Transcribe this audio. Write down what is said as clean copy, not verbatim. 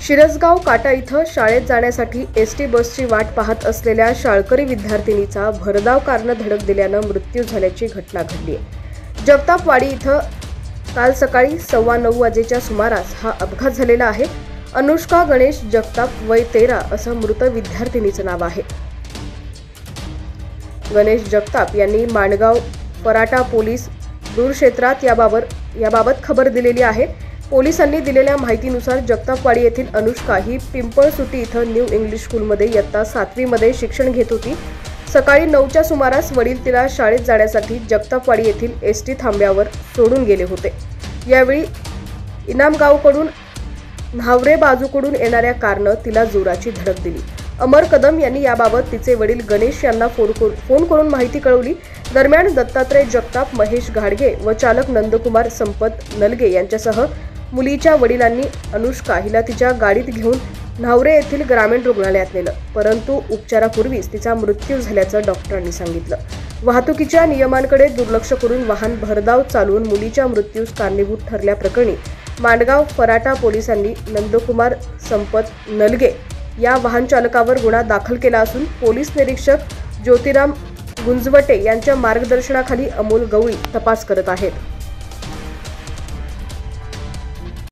शिरसगाव काटा इथं शाळेत जाण्यासाठी एसटी बसची वाट पाहत असलेल्या शाळकरी विद्यार्थिनीचा भरधाव कारनं धडक दिल्यानं मृत्यू झाल्याची घटना घडली आहे। जगतापवाडी इथं काल सकाळी 9:15 वाजेच्या सुमारास हा अपघात झालेला आहे। अनुष्का गणेश जगताप, वय 13 असं मृत विद्यार्थिनीचं नाव आहे। गणेश जगताप यांनी माणगाव पराटा पोलीस दूर क्षेत्रात याबाबत खबर दिलेली आहे। पोलिसांनी दिलेल्या माहितीनुसार जगतापवाडी येथील अनुष्का ही पिंपळसुटी इथं न्यू इंग्लिश स्कूलमध्ये इयत्ता 7वी मध्ये शिक्षण घेत होती। सकाळी 9च्या सुमारास वडील तिला शाळेत जाण्यासाठी जगतापवाडी येथील एसटी थांब्यावर सोडून गेले होते। यावेळी इनामगावकडून न्हावरे बाजूकडून येणाऱ्या कारनं तिला जोराची धडक दिली। अमर कदम यांनी याबाबत तिचे वडील गणेश यांना फोन करून माहिती कळवली। दरम्यान दत्तात्रय जगताप, महेश घाडगे व चालक नंदकुमार संपत नलगे यांच्यासह मुलीच्या वडिलांनी अनुष्का हिला तिच्या गाडीत घेऊन न्हावरे येथील ग्रामीण रुग्णालयात नेलं, परंतु उपचारापूर्वीच तिचा मृत्यू झाल्याचं डॉक्टरांनी सांगितलं। वाहतुकीच्या नियमांकडे दुर्लक्ष करून वाहन भरधाव चालवून मुलीच्या मृत्यूस कारणीभूत ठरल्याप्रकरणी माणगाव पराटा पोलिसांनी नंदकुमार संपत नलगे या वाहन चालकावर गुन्हा दाखल केला असून पोलीस निरीक्षक ज्योतिराम गुंजवटे यांच्या मार्गदर्शनाखाली अमोल गवळी तपास करत आहेत।